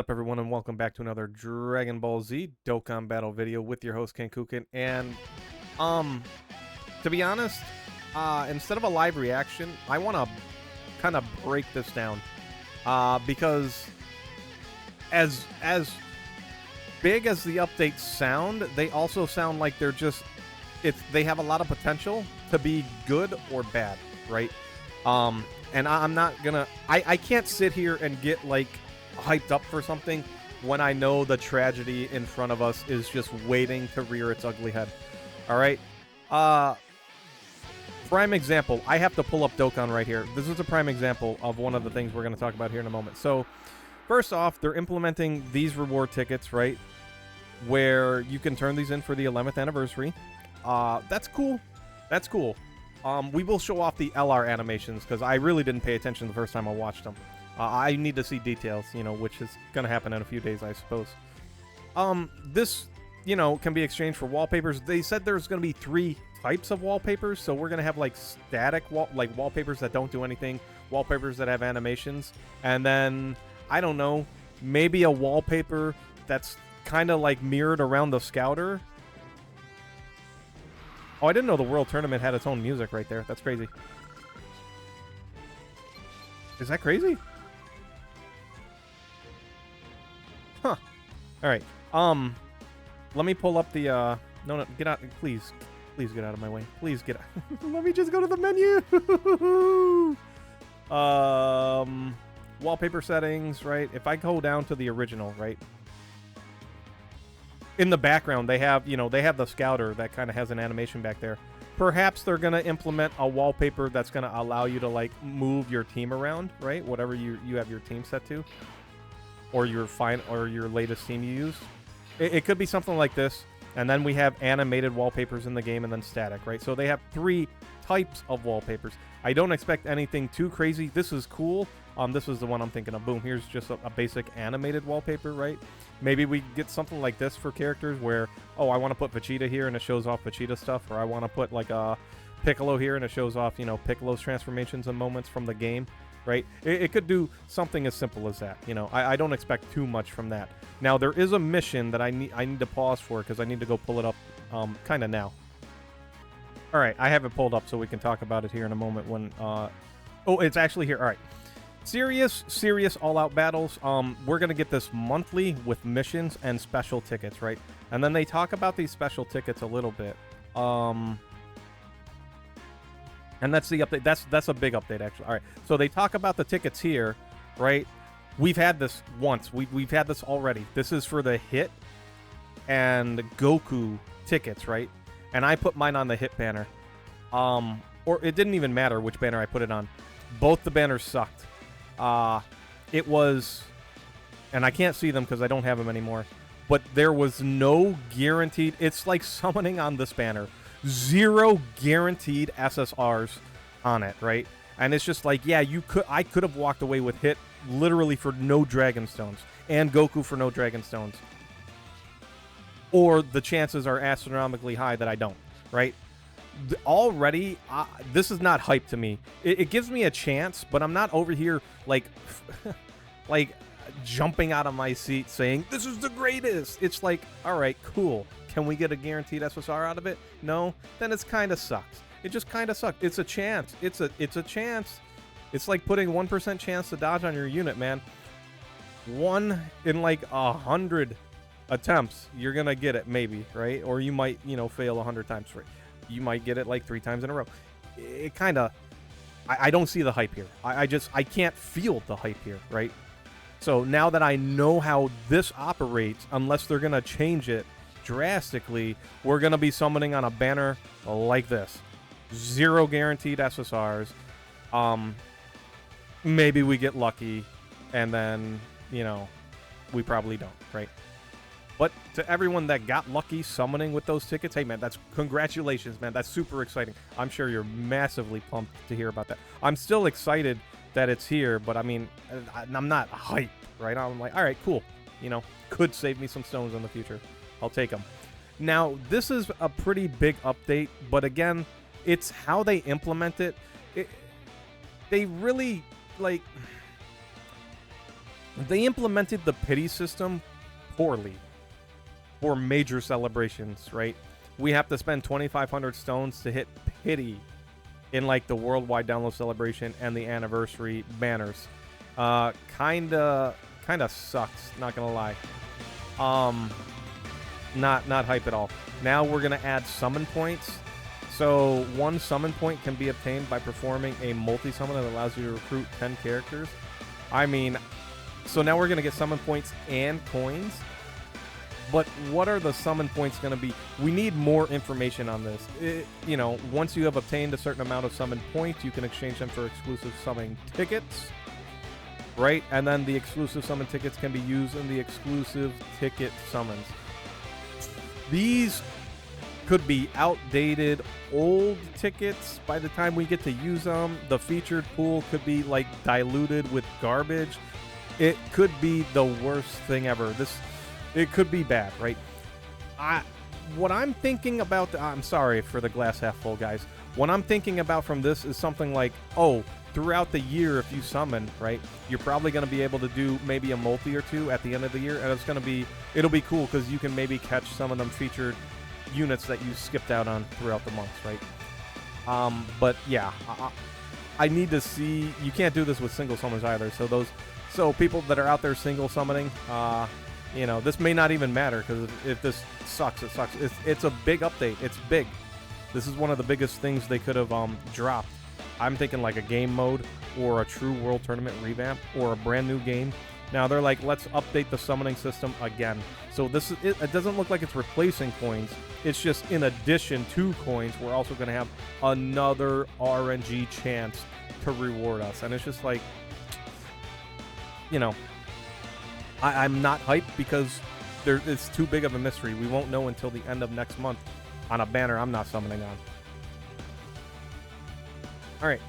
What's up, everyone, and welcome back to another Dragon Ball Z Dokkan Battle video with your host Kenkukun. And um, to be honest, instead of a live reaction, I want to kind of break this down, because as big as the updates sound, they also sound like they have a lot of potential to be good or bad, right? And I'm not gonna, I can't sit here and get like hyped up for something when I know the tragedy in front of us is just waiting to rear its ugly head. All right. Prime example. I have to pull up Dokkan right here. This is a prime example of one of the things we're going to talk about here in a moment. So, first off, they're implementing these reward tickets, right? Where you can turn these in for the 11th anniversary. That's cool. That's cool. We will show off the LR animations because I really didn't pay attention the first time I watched them. I need to see details, which is going to happen in a few days, I suppose. This, can be exchanged for wallpapers. They said there's going to be 3 types of wallpapers, so we're going to have, like, static, wallpapers that don't do anything, wallpapers that have animations, and then, I don't know, maybe a wallpaper that's kind of, like, mirrored around the Scouter. Oh, I didn't know the World Tournament had its own music right there. That's crazy. Is that crazy? Huh. Alright. Let me pull up the, no, get out. Please get out of my way. Please get out. Let me just go to the menu. Wallpaper settings, right? If I go down to the original, right? In the background, they have, they have the Scouter that kind of has an animation back there. Perhaps they're going to implement a wallpaper that's going to allow you to, like, move your team around, right? Whatever you have your team set to. Or your latest team you use. It could be something like this. And then we have animated wallpapers in the game and then static, right? So they have 3 types of wallpapers. I don't expect anything too crazy. This is cool. This is the one I'm thinking of. Boom, here's just a basic animated wallpaper, right? Maybe we get something like this for characters where, oh, I want to put Vegeta here and it shows off Vegeta stuff. Or I want to put, like, a Piccolo here and it shows off, Piccolo's transformations and moments from the game. Right? It could do something as simple as that. I don't expect too much from that. Now, there is a mission that I need to pause for because I need to go pull it up kind of now. All right, I have it pulled up so we can talk about it here in a moment when... oh, it's actually here. All right. Serious all-out battles. We're going to get this monthly with missions and special tickets, right? And then they talk about these special tickets a little bit. And that's the update. That's a big update, actually. All right. So they talk about the tickets here, right? We've had this once. We've had this already. This is for the Hit and Goku tickets, right? And I put mine on the Hit banner. Or it didn't even matter which banner I put it on. Both the banners sucked. It was... And I can't see them because I don't have them anymore. But there was no guaranteed... It's like summoning on this banner. 0 guaranteed SSRs on it, right? And it's just like, yeah, I could have walked away with Hit literally for no Dragon Stones and Goku for no Dragon Stones. Or the chances are astronomically high that I don't, right? Already, this is not hype to me. It gives me a chance, but I'm not over here like like jumping out of my seat saying, this is the greatest. It's like, all right, cool. Can we get a guaranteed SSR out of it? No? Then it's kind of sucks. It just kind of sucks. It's a chance. It's a chance. It's like putting 1% chance to dodge on your unit, man. 1 in like 100 attempts, you're going to get it maybe, right? Or you might, fail 100 times. You might get it like 3 times in a row. It kind of... I don't see the hype here. I can't feel the hype here, right? So now that I know how this operates, unless they're going to change it drastically, we're going to be summoning on a banner like this. 0 guaranteed SSRs. Maybe we get lucky, and then, we probably don't, right? But to everyone that got lucky summoning with those tickets, hey, man, that's congratulations, man. That's super exciting. I'm sure you're massively pumped to hear about that. I'm still excited that it's here, but I mean, I'm not hyped, right? I'm like, all right, cool. Could save me some stones in the future. I'll take them. Now, this is a pretty big update, but again, it's how they implement it. They really, like... They implemented the pity system poorly for major celebrations, right? We have to spend 2,500 stones to hit pity in like the worldwide download celebration and the anniversary banners. Kinda sucks, not gonna lie. Not hype at all. Now we're gonna add summon points. So one summon point can be obtained by performing a multi-summon that allows you to recruit 10 characters. I mean, so now we're gonna get summon points and coins. But what are the summon points going to be? We need more information on this. You know, once you have obtained a certain amount of summon points, you can exchange them for exclusive summoning tickets, right? And then the exclusive summon tickets can be used in the exclusive ticket summons. These could be outdated, old tickets by the time we get to use them. The featured pool could be, like, diluted with garbage. It could be the worst thing ever. It could be bad, right? What I'm thinking about, I'm sorry for the glass half full, guys. What I'm thinking about from this is something like, oh, throughout the year, if you summon, right, you're probably going to be able to do maybe a multi or two at the end of the year, and it'll be cool because you can maybe catch some of them featured units that you skipped out on throughout the months, right? But yeah, I need to see. You can't do this with single summons either. So people that are out there single summoning, you know, this may not even matter because if this sucks, it sucks. It's a big update. It's big. This is one of the biggest things they could have dropped. I'm thinking like a game mode or a true world tournament revamp or a brand new game. Now they're like, let's update the summoning system again. So it doesn't look like it's replacing coins. It's just in addition to coins, we're also going to have another RNG chance to reward us. And it's just like, you know, I'm not hyped because it's too big of a mystery. We won't know until the end of next month on a banner I'm not summoning on. All right.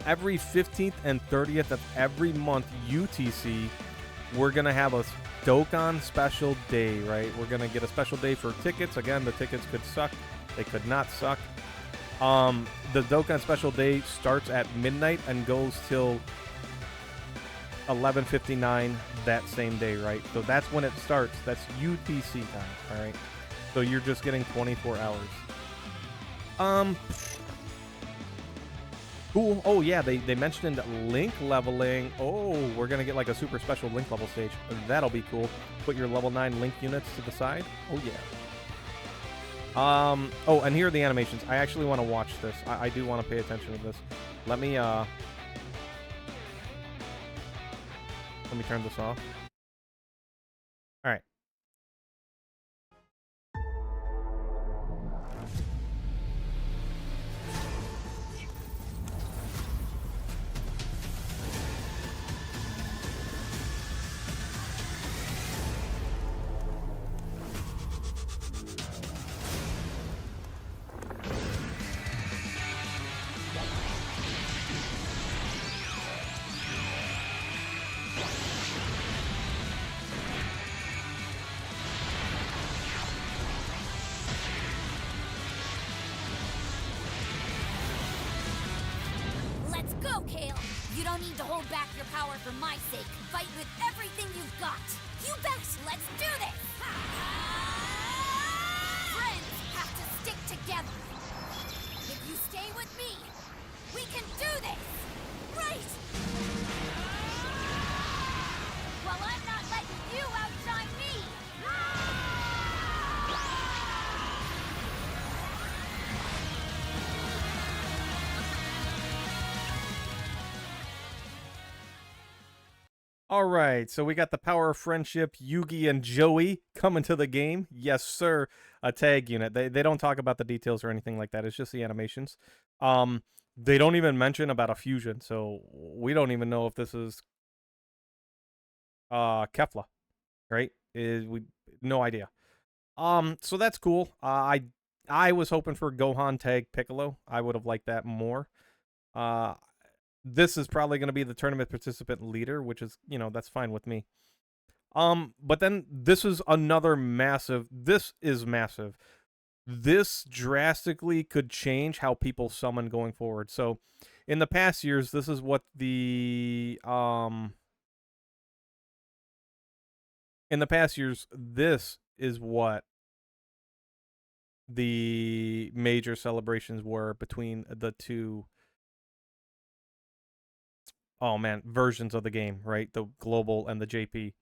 Every 15th and 30th of every month UTC, we're going to have a dokkan special day, right? We're going to get a special day for tickets. Again, the tickets could suck. They could not suck. The dokkan special day starts at midnight and goes till 11:59 that same day, right? So that's when it starts. That's UTC time, all right? So you're just getting 24 hours. Cool. Oh, yeah, they mentioned link leveling. Oh, we're going to get like a super special link level stage. That'll be cool. Put your level 9 link units to the side. Oh, yeah. Oh, and here are the animations. I actually want to watch this. I do want to pay attention to this. Let me turn this off. All right. Let's go, Kale! You don't need to hold back your power for my sake. Fight with everything you've got. You bet! Let's do this! Friends have to stick together. If you stay with me, we can do this! Right! Well, I'm not letting you outshine me! All right, so we got the power of friendship, Yugi and Joey coming to the game. Yes, sir. A tag unit. They don't talk about the details or anything like that. It's just the animations. They don't even mention about a fusion, so we don't even know if this is Kefla, right? We no idea. So that's cool. I was hoping for Gohan tag Piccolo. I would have liked that more. This is probably going to be the tournament participant leader, which is, you know, that's fine with me. But then this is another massive. This is massive. This drastically could change how people summon going forward. So, in the past years, this is what the in the past years, this is what the major celebrations were between the two, oh man, versions of the game, right? The global and the JP.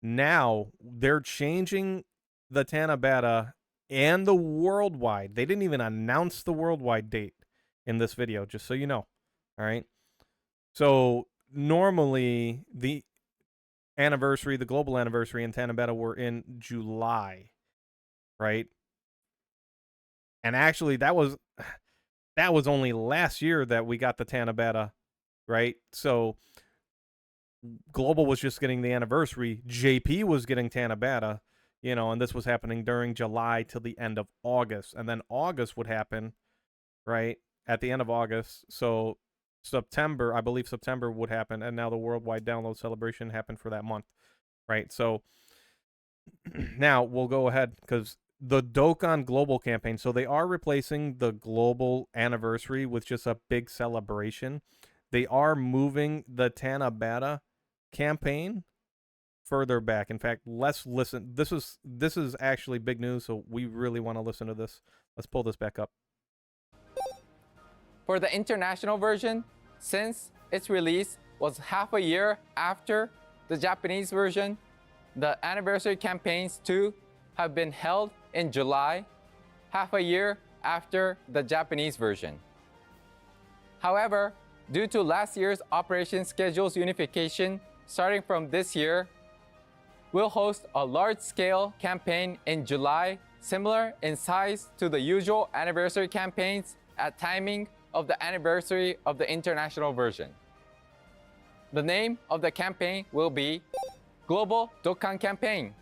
Now they're changing the Tanabata and the worldwide. They didn't even announce the worldwide date in this video, just so you know. All right. So normally the anniversary, the global anniversary and Tanabata were in July, right? And actually that was only last year that we got the Tanabata, right? So Global was just getting the anniversary. JP was getting Tanabata, and this was happening during July till the end of August. And then August would happen, right, at the end of August. So September, I believe September would happen. And now the worldwide download celebration happened for that month, right? So now we'll go ahead because the Dokkan Global campaign, so they are replacing the global anniversary with just a big celebration. They are moving the Tanabata campaign further back. In fact, let's listen. This is actually big news, so we really want to listen to this. Let's pull this back up. For the international version, since its release was half a year after the Japanese version, the anniversary campaigns too have been held in July, half a year after the Japanese version. However, due to last year's operation schedules unification, starting from this year, we'll host a large-scale campaign in July, similar in size to the usual anniversary campaigns at timing of the anniversary of the international version. The name of the campaign will be Global Dokkan Campaign.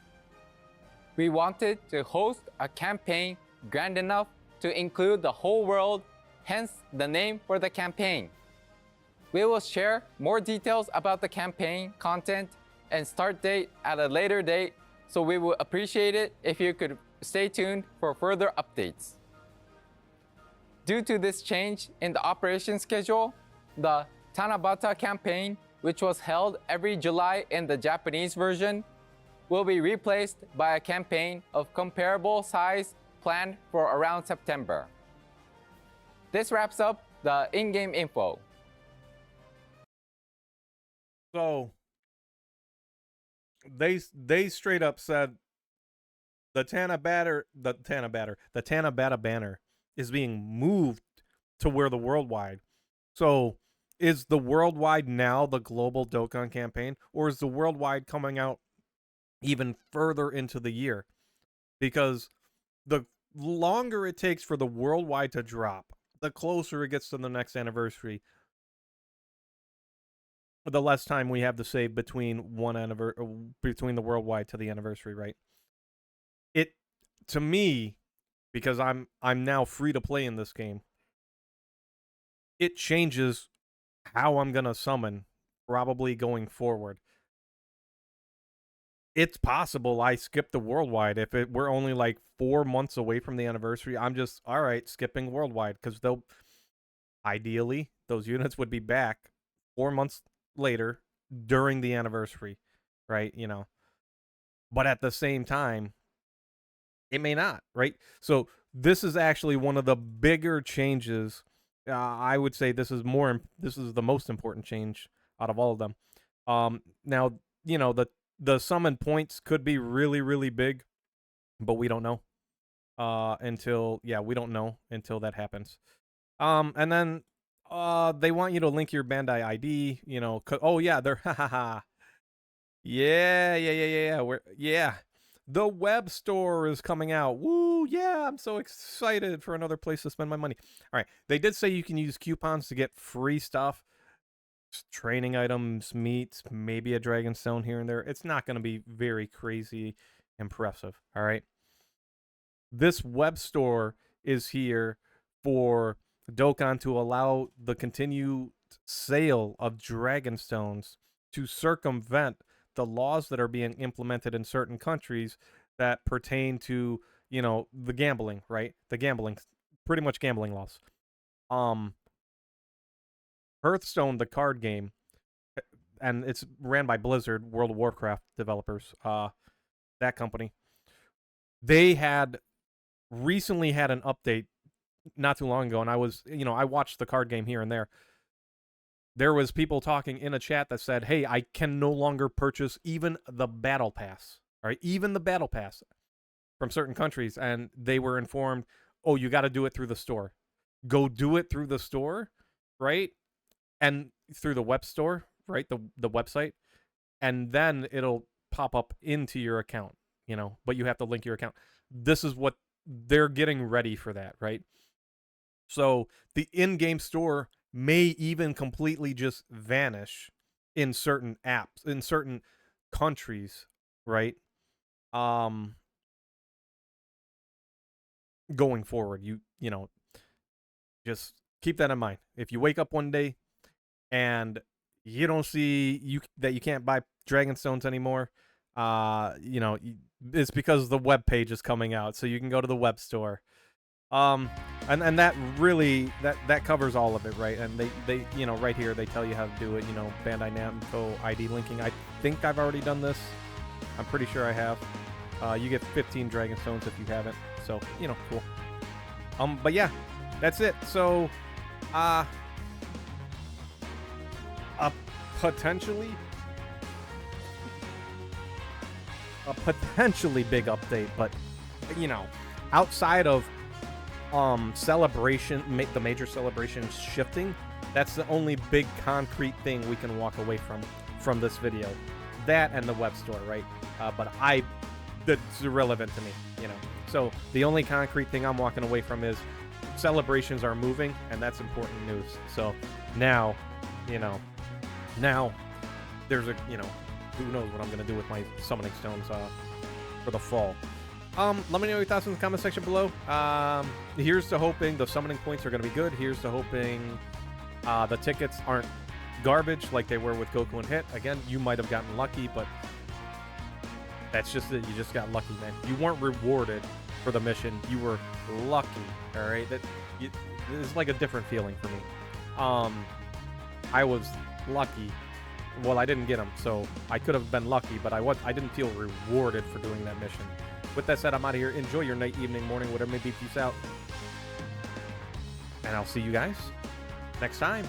We wanted to host a campaign grand enough to include the whole world, hence the name for the campaign. We will share more details about the campaign content and start date at a later date, so we would appreciate it if you could stay tuned for further updates. Due to this change in the operation schedule, the Tanabata campaign, which was held every July in the Japanese version, will be replaced by a campaign of comparable size planned for around September. This wraps up the in-game info. So they straight up said the Tanabata banner is being moved to where the worldwide. So is the worldwide now the global Dokkan campaign, or is the worldwide coming out even further into the year? Because the longer it takes for the worldwide to drop, the closer it gets to the next anniversary, the less time we have to save between between the worldwide to the anniversary, right? It, to me, because I'm now free to play in this game, it changes how I'm gonna summon probably going forward. It's possible I skip the worldwide if we're only like 4 months away from the anniversary. I'm just all right skipping worldwide because they'll ideally those units would be back 4 months later during the anniversary, right? But at the same time, it may not, right? So this is actually one of the bigger changes. I would say this is the most important change out of all of them. Now the summon points could be really, really big, but we don't know we don't know until that happens. And then they want you to link your Bandai ID. Oh yeah, they're yeah. The web store is coming out. Woo, yeah, I'm so excited for another place to spend my money. All right, they did say you can use coupons to get free stuff, training items, meats, maybe a dragon stone here and there. It's not going to be very crazy impressive, all right? This web store is here for Dokkan to allow the continued sale of dragon stones to circumvent the laws that are being implemented in certain countries that pertain to, the gambling, right? The gambling, pretty much gambling laws. Hearthstone, the card game, and it's ran by Blizzard, World of Warcraft developers. That company. They had recently had an update not too long ago, and I watched the card game here and there. There was people talking in a chat that said, "Hey, I can no longer purchase even the battle pass, right? Even the battle pass from certain countries," and they were informed, "Oh, you got to do it through the store. Go do it through the store, right? And through the web store, right? The website, and then it'll pop up into your account, but you have to link your account." This is what they're getting ready for that, right? So the in-game store may even completely just vanish in certain apps, in certain countries, right? Going forward, just keep that in mind. If you wake up one day and you don't see that you can't buy Dragonstones anymore, it's because the web page is coming out, so you can go to the web store. And that really that covers all of it, right? And they right here they tell you how to do it. Bandai Namco ID linking. I think I've already done this. I'm pretty sure I have. You get 15 Dragonstones if you haven't. So cool. But yeah, that's it. So, a potentially big update, but outside of the major celebrations shifting, that's the only big concrete thing we can walk away from this video. That and the web store, right? But that's irrelevant to me, So the only concrete thing I'm walking away from is celebrations are moving, and that's important news. So now, there's who knows what I'm gonna do with my summoning stones for the fall. Let me know your thoughts in the comment section below. Here's to hoping the summoning points are going to be good. Here's to hoping the tickets aren't garbage like they were with Goku and Hit. Again, you might have gotten lucky, but that's just it. You just got lucky, man. You weren't rewarded for the mission. You were lucky, all right? It's like a different feeling for me. I was lucky. Well, I didn't get them, so I could have been lucky, but I didn't feel rewarded for doing that mission. With that said, I'm out of here. Enjoy your night, evening, morning, whatever it may be. Peace out. And I'll see you guys next time.